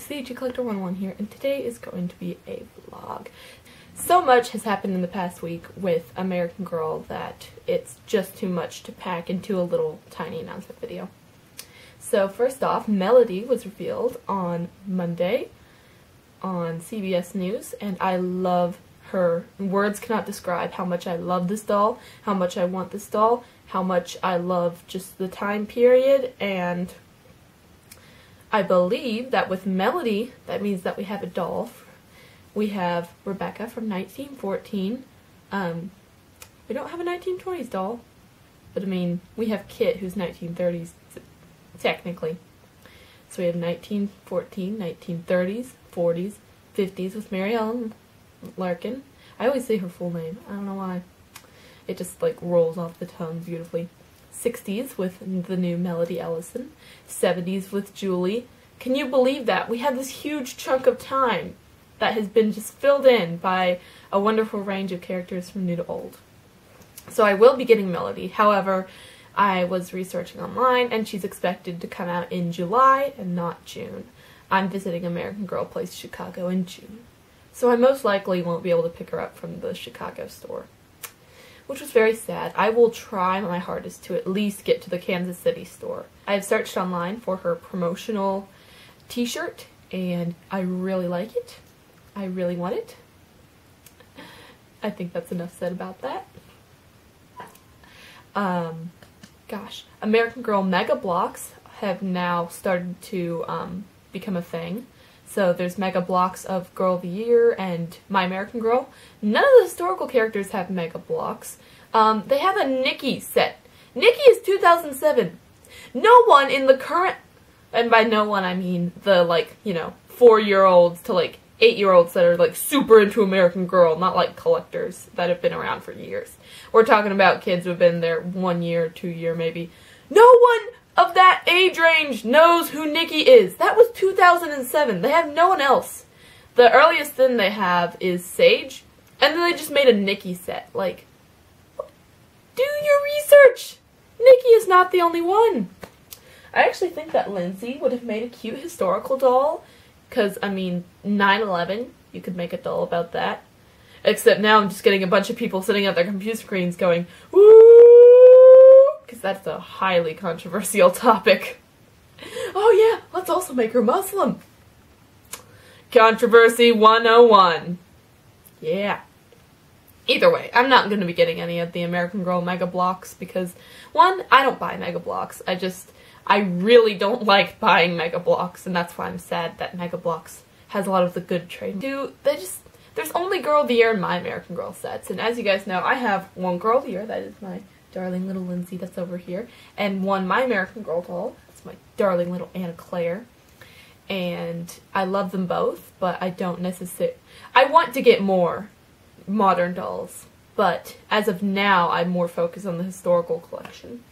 CG Collector 101 here, and today is going to be a vlog. So much has happened in the past week with American Girl that it's just too much to pack into a little tiny announcement video. So first off, Melody was revealed on Monday on CBS News, and I love her. Words cannot describe how much I love this doll, how much I want this doll, how much I love just the time period, and I believe that with Melody, that means that we have a doll. We have Rebecca from 1914. We don't have a 1920s doll, but I mean, we have Kit, who's 1930s, technically. So we have 1914, 1930s, 40s, 50s with Mary Ellen Larkin. I always say her full name. I don't know why. It just like rolls off the tongue beautifully. 60s with the new Melody Ellison. 70s with Julie. Can you believe that? We have this huge chunk of time that has been just filled in by a wonderful range of characters from new to old. So I will be getting Melody. However, I was researching online and she's expected to come out in July and not June. I'm visiting American Girl Place Chicago in June. So I most likely won't be able to pick her up from the Chicago store, which was very sad. I will try my hardest to at least get to the Kansas City store. I have searched online for her promotional t-shirt, and I really like it. I really want it. I think that's enough said about that. Gosh. American Girl Mega Blocks have now started to become a thing. So there's Mega Blocks of Girl of the Year and My American Girl. None of the historical characters have Mega Blocks. They have a Nikki set. Nikki is 2007. No one in the current, and by no one I mean the, like, you know, 4-year-olds to like 8-year-olds that are like super into American Girl, not like collectors that have been around for years. We're talking about kids who have been there 1 year, 2 year maybe. No one of that age range knows who Nikki is. That was 2007. They have no one else. The earliest thing they have is Sage, and then they just made a Nikki set. Like, do your research! Nikki is not the only one. I actually think that Lindsay would have made a cute historical doll, because, I mean, 9/11, you could make a doll about that. Except now I'm just getting a bunch of people sitting at their computer screens going, woo! Because that's a highly controversial topic. Oh yeah, let's also make her Muslim. Controversy 101. Yeah. Either way, I'm not going to be getting any of the American Girl Mega Blocks because, one, I don't buy Mega Blocks. I really don't like buying Mega Blocks, and that's why I'm sad that Mega Blocks has a lot of the good trade. Two, there's only Girl of the Year in My American Girl sets, and as you guys know, I have one Girl of the Year, that is my darling little Lindsay that's over here, and one My American Girl doll, that's my darling little Anna Claire, and I love them both, but I don't necessarily, I want to get more modern dolls, but as of now, I'm more focused on the historical collection.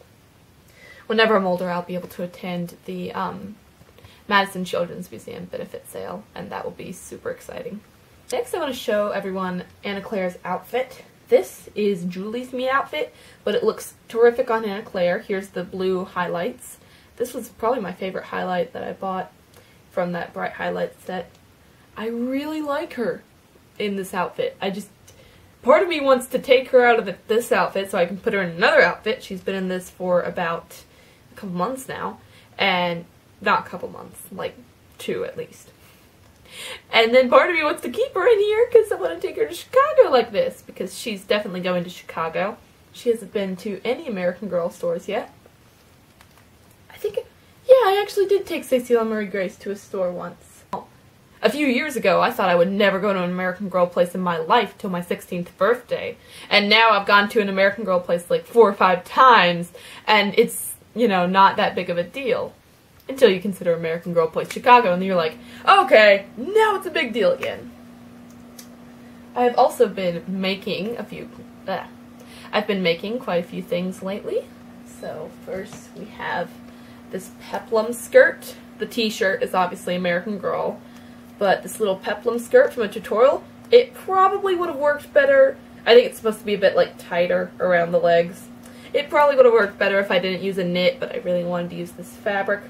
Whenever I'm older, I'll be able to attend the Madison Children's Museum benefit sale, and that will be super exciting. Next, I want to show everyone Anna Claire's outfit. This is Julie's me outfit, but it looks terrific on Anna Claire. Here's the blue highlights. This was probably my favorite highlight that I bought from that Bright Highlights set. I really like her in this outfit. Part of me wants to take her out of this outfit so I can put her in another outfit. She's been in this for about a couple months now, and not a couple months, like 2 at least. And then part of me wants to keep her in here because I want to take her to Chicago like this, because she's definitely going to Chicago. She hasn't been to any American Girl stores yet. I actually did take Cecile and Marie Grace to a store once. A few years ago, I thought I would never go to an American Girl place in my life till my 16th birthday. And now I've gone to an American Girl place like 4 or 5 times, and it's, you know, not that big of a deal. Until you consider American Girl Place Chicago, and you're like, okay, now it's a big deal again. I've also been making I've been making quite a few things lately. So first we have this peplum skirt. The t-shirt is obviously American Girl, but this little peplum skirt from a tutorial, it probably would have worked better. I think it's supposed to be a bit like tighter around the legs. It probably would have worked better if I didn't use a knit, but I really wanted to use this fabric.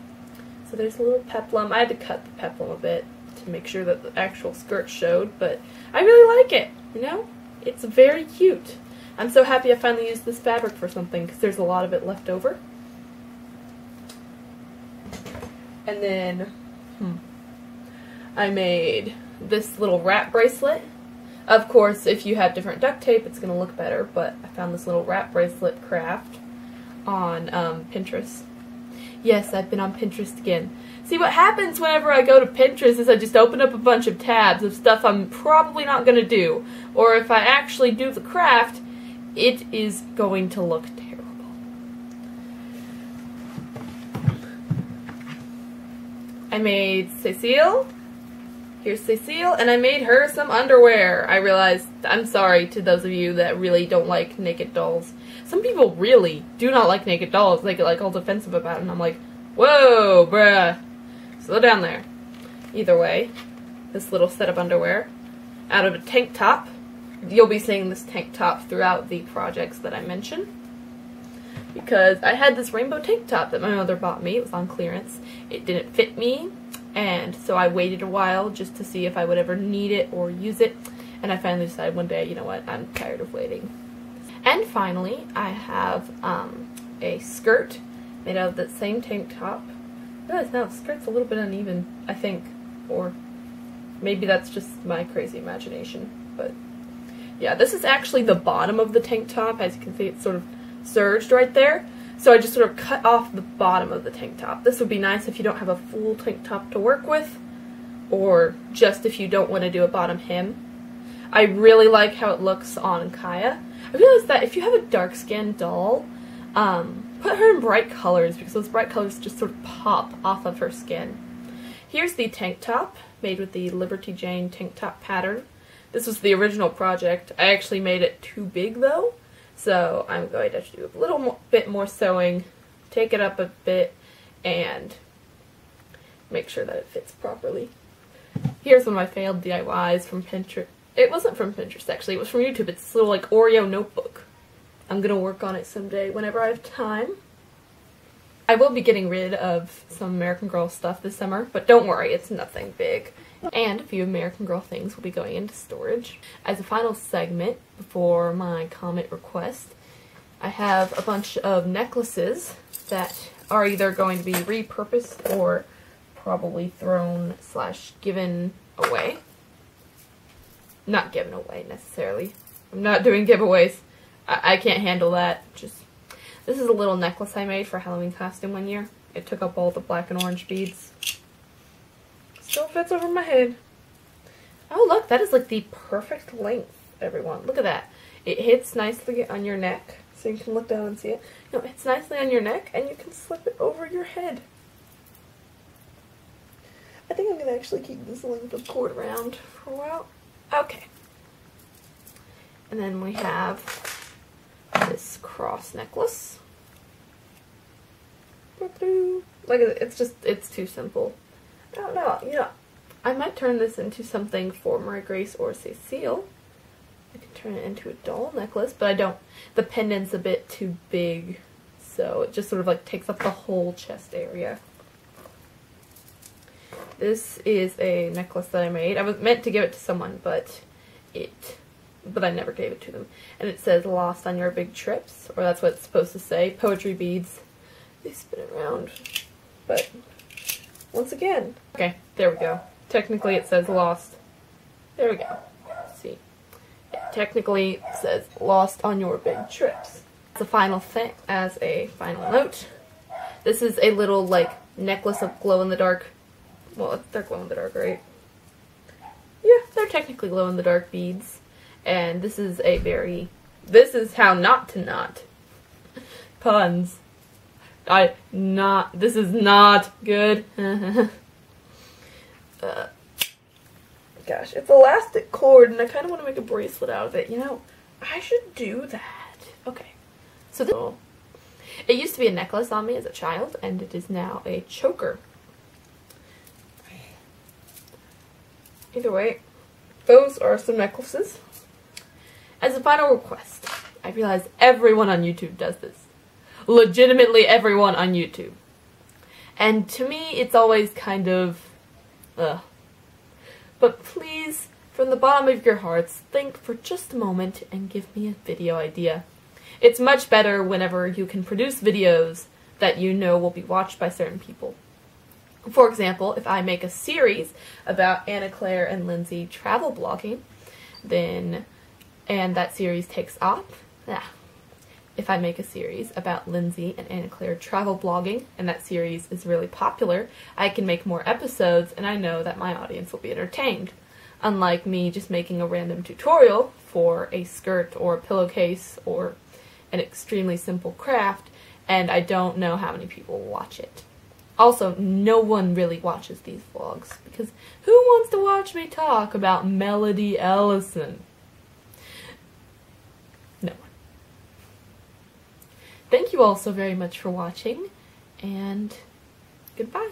So there's a little peplum. I had to cut the peplum a bit to make sure that the actual skirt showed, but I really like it, you know? It's very cute. I'm so happy I finally used this fabric for something because there's a lot of it left over. And then, I made this little wrap bracelet. Of course, if you have different duct tape, it's going to look better, but I found this little wrap bracelet craft on Pinterest. Yes, I've been on Pinterest again. See, what happens whenever I go to Pinterest is I just open up a bunch of tabs of stuff I'm probably not going to do. Or if I actually do the craft, it is going to look terrible. I made Cecile. Here's Cecile, and I made her some underwear. I realized, I'm sorry to those of you that really don't like naked dolls. Some people really do not like naked dolls. They get like all defensive about it, and I'm like, whoa, bruh. Slow down there. Either way, this little set of underwear out of a tank top. You'll be seeing this tank top throughout the projects that I mention. Because I had this rainbow tank top that my mother bought me. It was on clearance. It didn't fit me, and so I waited a while just to see if I would ever need it or use it. And I finally decided one day, you know what, I'm tired of waiting. And finally, I have a skirt made out of that same tank top. I realize now the skirt's a little bit uneven, I think. Or maybe that's just my crazy imagination. But yeah, this is actually the bottom of the tank top. As you can see, it's sort of surged right there. So I just sort of cut off the bottom of the tank top. This would be nice if you don't have a full tank top to work with, or just if you don't want to do a bottom hem. I really like how it looks on Kaya. I realized that if you have a dark-skinned doll, put her in bright colors, because those bright colors just sort of pop off of her skin. Here's the tank top, made with the Liberty Jane tank top pattern. This was the original project. I actually made it too big, though. So I'm going to do a little bit more sewing, take it up a bit, and make sure that it fits properly. Here's one of my failed DIYs from Pinterest. It wasn't from Pinterest, actually. It was from YouTube. It's this little, like, Oreo notebook. I'm going to work on it someday whenever I have time. I will be getting rid of some American Girl stuff this summer, but don't worry, it's nothing big. And a few American Girl things will be going into storage. As a final segment before my comment request, I have a bunch of necklaces that are either going to be repurposed or probably thrown / given away. Not given away necessarily. I'm not doing giveaways. I can't handle that. This is a little necklace I made for a Halloween costume one year. It took up all the black and orange beads. Still fits over my head. Oh look, that is like the perfect length, everyone. Look at that. It hits nicely on your neck, so you can look down and see it. No, it hits nicely on your neck, and you can slip it over your head. I think I'm going to actually keep this length of cord around for a while. Okay. And then we have this cross necklace. Look at it, it's too simple. I don't know, you know, I might turn this into something for Marie Grace or Cecile. I could turn it into a doll necklace, but I don't. The pendant's a bit too big, so it just sort of like takes up the whole chest area. This is a necklace that I made. I was meant to give it to someone, but I never gave it to them. And it says "Lost on Your Big Trips," or that's what it's supposed to say. Poetry beads. They spin around, but once again. Okay, there we go. Technically it says "Lost." There we go. See, it technically says "Lost on Your Big Trips." As a final thing, as a final note, this is a little like necklace of glow-in-the-dark. Well, they're glow-in-the-dark, right? Yeah, they're technically glow-in-the-dark beads. And this is this is how not to knot. Puns. This is not good. Gosh, it's elastic cord, and I kind of want to make a bracelet out of it. You know, I should do that. Okay. So it used to be a necklace on me as a child, and it is now a choker. Either way, those are some necklaces. As a final request, I realize everyone on YouTube does this. Legitimately everyone on YouTube. And to me, it's always kind of, ugh. But please, from the bottom of your hearts, think for just a moment and give me a video idea. It's much better whenever you can produce videos that you know will be watched by certain people. For example, if I make a series about Anna Claire and Lindsay travel blogging, and that series takes off, if I make a series about Lindsay and Anna Claire travel blogging, and that series is really popular, I can make more episodes, and I know that my audience will be entertained. Unlike me just making a random tutorial for a skirt or a pillowcase or an extremely simple craft, and I don't know how many people will watch it. Also, no one really watches these vlogs, because who wants to watch me talk about Melody Ellison? No one. Thank you all so very much for watching, and goodbye.